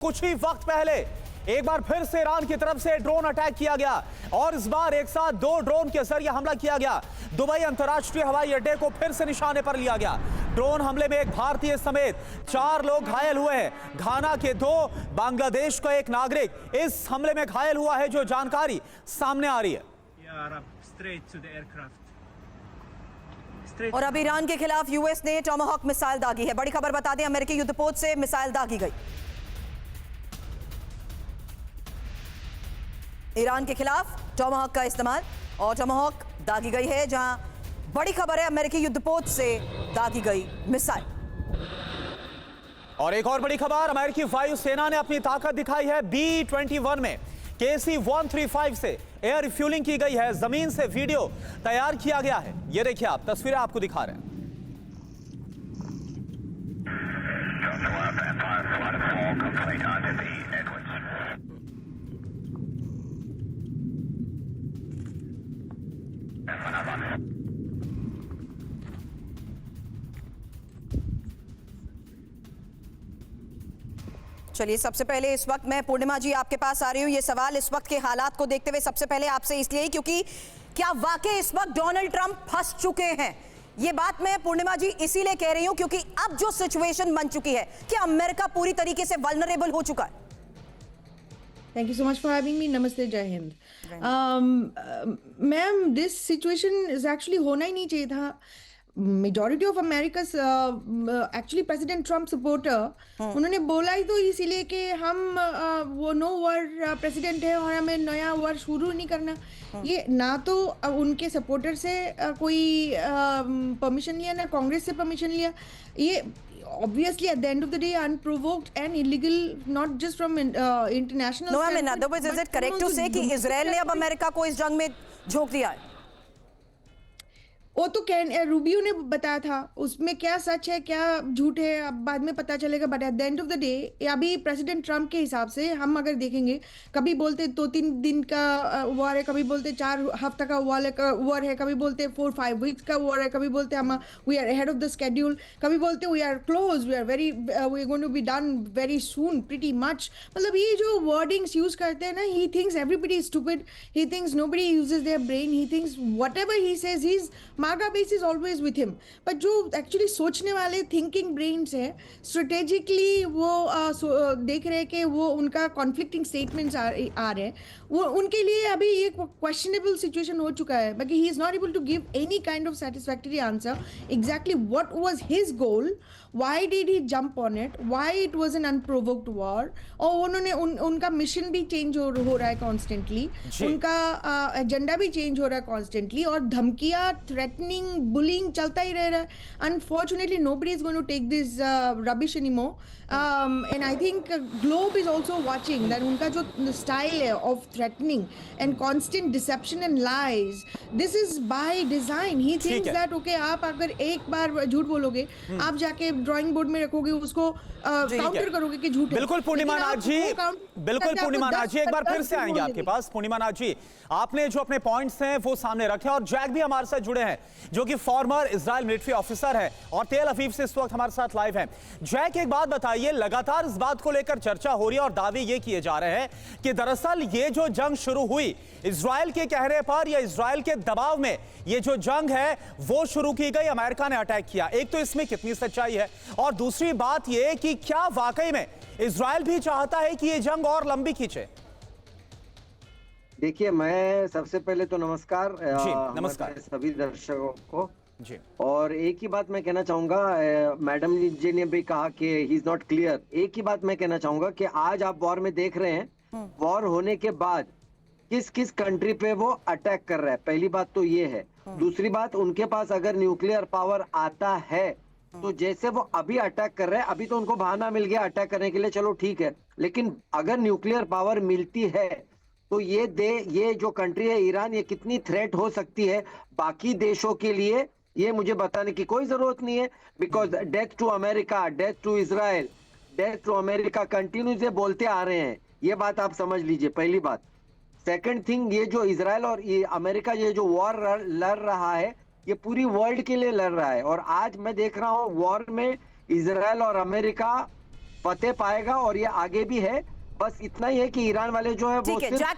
कुछ ही वक्त पहले एक बार फिर से ईरान की तरफ से ड्रोन अटैक किया गया और इस बार एक साथ 2 ड्रोन के जरिए हमला किया गया। दुबई अंतर्राष्ट्रीय हवाई अड्डे को फिर से निशाने पर लिया गया। ड्रोन हमले में एक भारतीय समेत 4 लोग घायल हुए हैं। घाना के 2, बांग्लादेश का 1 नागरिक इस हमले में घायल हुआ है, जो जानकारी सामने आ रही है। और अब ईरान के खिलाफ यूएस ने टॉमाहॉक मिसाइल दागी है। बड़ी खबर बता दें, अमेरिकी युद्धपोत से मिसाइल दागी गई। ईरान के खिलाफ टॉमाहॉक का इस्तेमाल और टॉमाहॉक दागी गई है। जहां बड़ी खबर है, अमेरिकी युद्धपोत से दागी गई मिसाइल। और एक और बड़ी खबर, अमेरिकी वायुसेना ने अपनी ताकत दिखाई है। B-21 में KC-135 से एयर रिफ्यूलिंग की गई है। जमीन से वीडियो तैयार किया गया है। ये देखिए, आप तस्वीरें आपको दिखा रहे हैं। चलिए, सबसे पहले इस वक्त मैं पूर्णिमा जी आपके पास आ रही हूँ। ये सवाल इस वक्त के हालात को देखते हुए सबसे पहले आपसे इसलिए, क्योंकि क्या वाकई इस वक्त डोनाल्ड ट्रंप फंस चुके हैं? ये बात मैं पूर्णिमा जी इसीलिए कह रही हूँ क्योंकि अब जो सिचुएशन बन चुकी है कि अमेरिका पूरी तरीके से वल्नरेबल हो चुका है। Thank you so much for having me. Namaste, Jai Hind. Ma'am, this situation is actually होना ही नहीं चाहिए था. Majority of America's actually President Trump supporter, उन्होंने बोला ही तो इसीलिए कि हम वो नो वॉर प्रेसिडेंट है और हमें नया वॉर शुरू नहीं करना। ये ना तो उनके सपोर्टर से कोई परमिशन लिया, ना कांग्रेस से परमिशन लिया। ये obviously at the end of the day unprovoked and illegal, not just from international No, I mean, in other words, is it correct to say कि इजराइल ने अब अमेरिका को इस जंग में झोंक दिया है? वो तो रूबियो ने बताया था, उसमें क्या सच है क्या झूठ है अब बाद में पता चलेगा। But at the end of the day अभी प्रेसिडेंट ट्रम्प के हिसाब से हम अगर देखेंगे, कभी बोलते 2-3 दिन का वॉर है, कभी बोलते 4 हफ्ता का वॉर है, कभी बोलते 4-5 वीक्स का वॉर है, कभी बोलते हम we are ahead of the schedule, कभी बोलते we are close, we are going to be done very soon pretty much. मतलब ये जो वर्डिंग्स यूज करते हैं ना, he thinks everybody is stupid, he thinks nobody uses their brain, he thinks whatever he says he is MAGA base is always with him. But जो actually सोचने वाले thinking brains है, स्ट्रेटेजिकली वो देख रहे हैं कि वो उनका कॉन्फ्लिक्टिंग स्टेटमेंट्स आ रहे हैं, वो उनके लिए अभी ये क्वेश्चनेबल सिचुएशन हो चुका है। बाकी he is not able to give any kind of satisfactory answer exactly what was his goal, why did he jump on it, why it was an unprovoked war. और उन्होंने उनका मिशन भी change हो रहा है कॉन्स्टेंटली, उनका agenda भी change हो रहा है कॉन्स्टेंटली, और धमकियां, थ्रेटनिंग, बुलिंग चलता ही रह रहा है। Unfortunately nobody is going to take this rubbish anymore, and I think globe is also watching that उनका जो स्टाइल है of threatening and constant deception and lies, this is by design. He thinks that okay, आप अगर एक बार झूठ बोलोगे, आप जाके ड्राइंग बोर्ड में रखोगे, उसको काउंटर करोगे कि झूठ है। बिल्कुल पूर्णिमा नाथ जी, बिल्कुल पूर्णिमा नाथ जी, एक बार फिर से आएंगे आपके पास। पूर्णिमा नाथ जी, आपने जो अपने पॉइंट्स हैं वो सामने रखे, और जैक भी हमारे साथ जुड़े हैं जो कि फॉर्मर इजराइल मिलिट्री ऑफिसर है और तेल अवीव से इस वक्त हमारे साथ लाइव हैं। जैक, एक बात बताइए, लगातार इस बात को लेकर चर्चा हो रही है और दावे ये किए जा रहे हैं कि दरअसल ये जो जंग शुरू हुई इजराइल के कहने पर या इजराइल के दबाव में, ये जो जंग है वो शुरू की गई, अमेरिका ने अटैक किया। एक तो इसमें कितनी सच्चाई है, और दूसरी बात ये कि क्या वाकई में इजराइल भी चाहता है कि ये जंग और लंबी खींचे? देखिए, मैं सबसे पहले तो नमस्कार नमस्कार सभी दर्शकों को जी। और एक ही बात मैं कहना चाहूंगा, मैडम जी ने भी कहा कि ही इज नॉट क्लियर। एक ही बात मैं कहना चाहूंगा कि आज आप वॉर में देख रहे हैं, वॉर होने के बाद किस किस कंट्री पे वो अटैक कर रहा है। पहली बात तो ये है। दूसरी बात, उनके पास अगर न्यूक्लियर पावर आता है तो जैसे वो अभी अटैक कर रहे हैं, अभी तो उनको बहाना मिल गया अटैक करने के लिए, चलो ठीक है, लेकिन अगर न्यूक्लियर पावर मिलती है तो ये जो कंट्री है ईरान, ये कितनी थ्रेट हो सकती है बाकी देशों के लिए, ये मुझे बताने की कोई जरूरत नहीं है। Because death to America, death to Israel, death to America continues ये बोलते आ रहे हैं। ये बात आप समझ लीजिए, पहली बात। सेकंड थिंग, ये जो इजराइल और ये अमेरिका ये जो वॉर लड़ रहा है, ये पूरी वर्ल्ड के लिए लड़ रहा है। और आज मैं देख रहा हूँ वॉर में इजराइल और अमेरिका फतेह पाएगा और ये आगे भी है। बस इतना ही है कि ईरान वाले जो है वो ठीक है, सिर्फ जैक